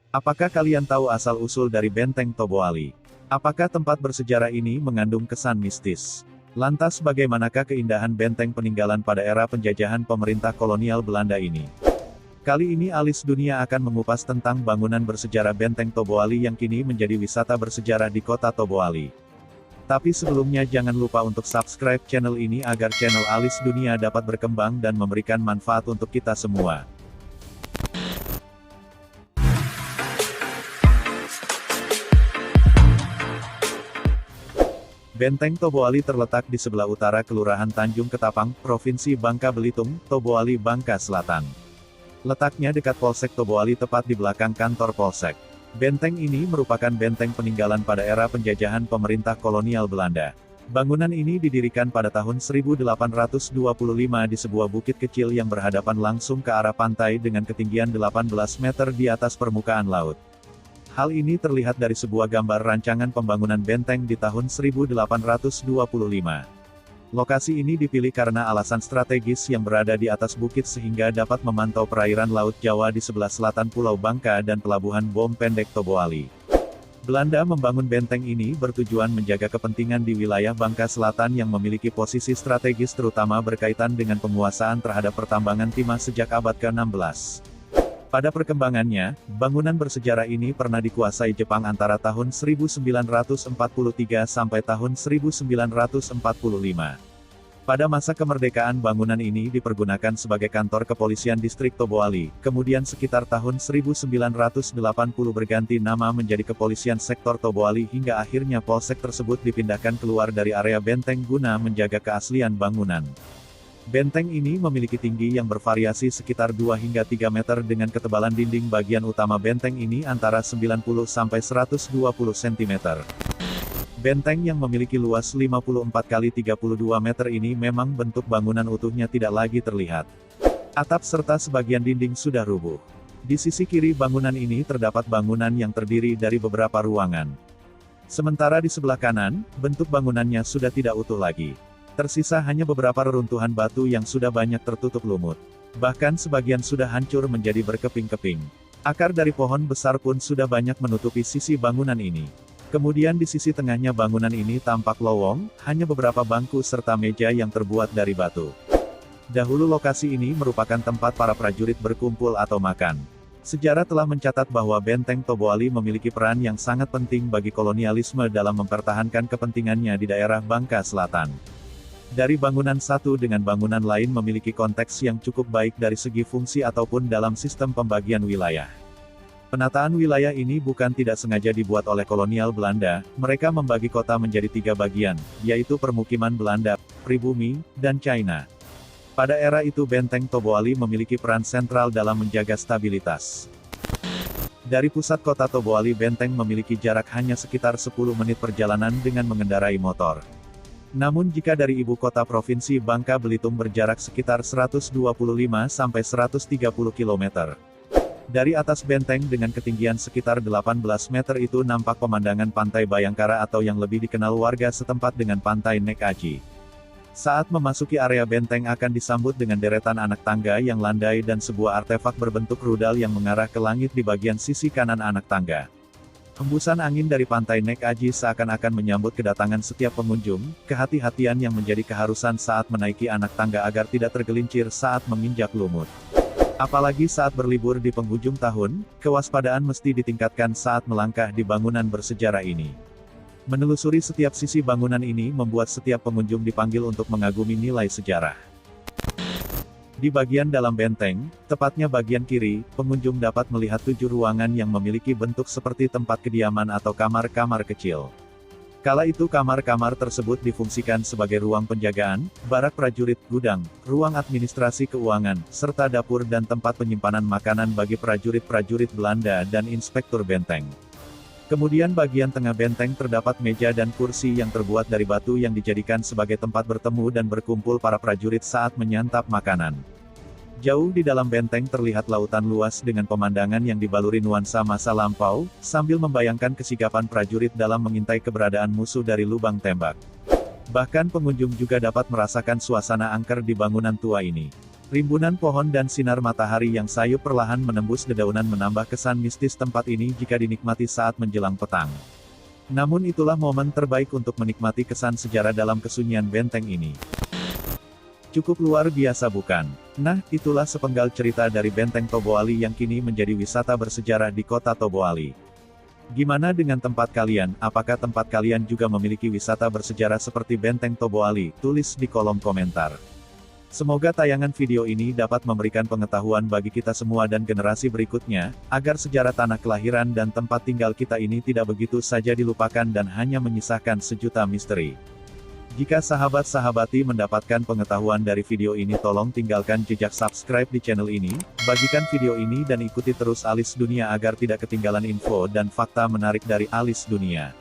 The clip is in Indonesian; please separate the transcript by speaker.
Speaker 1: Apakah kalian tahu asal-usul dari Benteng Toboali? Apakah tempat bersejarah ini mengandung kesan mistis? Lantas bagaimanakah keindahan benteng peninggalan pada era penjajahan pemerintah kolonial Belanda ini? Kali ini Alis Dunia akan mengupas tentang bangunan bersejarah Benteng Toboali yang kini menjadi wisata bersejarah di kota Toboali. Tapi sebelumnya jangan lupa untuk subscribe channel ini agar channel Alis Dunia dapat berkembang dan memberikan manfaat untuk kita semua. Benteng Toboali terletak di sebelah utara Kelurahan Tanjung Ketapang, Provinsi Bangka Belitung, Toboali, Bangka Selatan. Letaknya dekat Polsek Toboali tepat di belakang kantor Polsek. Benteng ini merupakan benteng peninggalan pada era penjajahan pemerintah kolonial Belanda. Bangunan ini didirikan pada tahun 1825 di sebuah bukit kecil yang berhadapan langsung ke arah pantai dengan ketinggian 18 meter di atas permukaan laut. Hal ini terlihat dari sebuah gambar rancangan pembangunan benteng di tahun 1825. Lokasi ini dipilih karena alasan strategis yang berada di atas bukit sehingga dapat memantau perairan Laut Jawa di sebelah selatan Pulau Bangka dan Pelabuhan Bom Pendek Toboali. Belanda membangun benteng ini bertujuan menjaga kepentingan di wilayah Bangka Selatan yang memiliki posisi strategis terutama berkaitan dengan penguasaan terhadap pertambangan timah sejak abad ke-16. Pada perkembangannya, bangunan bersejarah ini pernah dikuasai Jepang antara tahun 1943 sampai tahun 1945. Pada masa kemerdekaan bangunan ini dipergunakan sebagai kantor kepolisian distrik Toboali, kemudian sekitar tahun 1980 berganti nama menjadi Kepolisian Sektor Toboali hingga akhirnya polsek tersebut dipindahkan keluar dari area benteng guna menjaga keaslian bangunan. Benteng ini memiliki tinggi yang bervariasi sekitar 2 hingga 3 meter dengan ketebalan dinding bagian utama benteng ini antara 90 sampai 120 cm. Benteng yang memiliki luas 54 kali 32 meter ini memang bentuk bangunan utuhnya tidak lagi terlihat. Atap serta sebagian dinding sudah rubuh. Di sisi kiri bangunan ini terdapat bangunan yang terdiri dari beberapa ruangan. Sementara di sebelah kanan, bentuk bangunannya sudah tidak utuh lagi. Tersisa hanya beberapa reruntuhan batu yang sudah banyak tertutup lumut. Bahkan sebagian sudah hancur menjadi berkeping-keping. Akar dari pohon besar pun sudah banyak menutupi sisi bangunan ini. Kemudian di sisi tengahnya bangunan ini tampak lowong, hanya beberapa bangku serta meja yang terbuat dari batu. Dahulu lokasi ini merupakan tempat para prajurit berkumpul atau makan. Sejarah telah mencatat bahwa Benteng Toboali memiliki peran yang sangat penting bagi kolonialisme dalam mempertahankan kepentingannya di daerah Bangka Selatan. Dari bangunan satu dengan bangunan lain memiliki konteks yang cukup baik dari segi fungsi ataupun dalam sistem pembagian wilayah. Penataan wilayah ini bukan tidak sengaja dibuat oleh kolonial Belanda, mereka membagi kota menjadi 3 bagian, yaitu permukiman Belanda, pribumi, dan China. Pada era itu Benteng Toboali memiliki peran sentral dalam menjaga stabilitas. Dari pusat kota Toboali benteng memiliki jarak hanya sekitar 10 menit perjalanan dengan mengendarai motor. Namun jika dari ibu kota provinsi Bangka Belitung berjarak sekitar 125 sampai 130 km. Dari atas benteng dengan ketinggian sekitar 18 meter itu nampak pemandangan Pantai Bayangkara atau yang lebih dikenal warga setempat dengan Pantai Nek Aji. Saat memasuki area benteng akan disambut dengan deretan anak tangga yang landai dan sebuah artefak berbentuk rudal yang mengarah ke langit di bagian sisi kanan anak tangga. Hembusan angin dari Pantai Nek Aji seakan-akan menyambut kedatangan setiap pengunjung, kehati-hatian yang menjadi keharusan saat menaiki anak tangga agar tidak tergelincir saat menginjak lumut. Apalagi saat berlibur di penghujung tahun, kewaspadaan mesti ditingkatkan saat melangkah di bangunan bersejarah ini. Menelusuri setiap sisi bangunan ini membuat setiap pengunjung dipanggil untuk mengagumi nilai sejarah. Di bagian dalam benteng, tepatnya bagian kiri, pengunjung dapat melihat 7 ruangan yang memiliki bentuk seperti tempat kediaman atau kamar-kamar kecil. Kala itu kamar-kamar tersebut difungsikan sebagai ruang penjagaan, barak prajurit, gudang, ruang administrasi keuangan, serta dapur dan tempat penyimpanan makanan bagi prajurit-prajurit Belanda dan inspektur benteng. Kemudian bagian tengah benteng terdapat meja dan kursi yang terbuat dari batu yang dijadikan sebagai tempat bertemu dan berkumpul para prajurit saat menyantap makanan. Jauh di dalam benteng terlihat lautan luas dengan pemandangan yang dibaluri nuansa masa lampau, sambil membayangkan kesigapan prajurit dalam mengintai keberadaan musuh dari lubang tembak. Bahkan pengunjung juga dapat merasakan suasana angker di bangunan tua ini. Rimbunan pohon dan sinar matahari yang sayup perlahan menembus dedaunan menambah kesan mistis tempat ini jika dinikmati saat menjelang petang. Namun itulah momen terbaik untuk menikmati kesan sejarah dalam kesunyian benteng ini. Cukup luar biasa bukan? Nah, itulah sepenggal cerita dari Benteng Toboali yang kini menjadi wisata bersejarah di kota Toboali. Gimana dengan tempat kalian? Apakah tempat kalian juga memiliki wisata bersejarah seperti Benteng Toboali? Tulis di kolom komentar. Semoga tayangan video ini dapat memberikan pengetahuan bagi kita semua dan generasi berikutnya, agar sejarah tanah kelahiran dan tempat tinggal kita ini tidak begitu saja dilupakan dan hanya menyisakan sejuta misteri. Jika sahabat-sahabati mendapatkan pengetahuan dari video ini, tolong tinggalkan jejak subscribe di channel ini, bagikan video ini dan ikuti terus Alis Dunia agar tidak ketinggalan info dan fakta menarik dari Alis Dunia.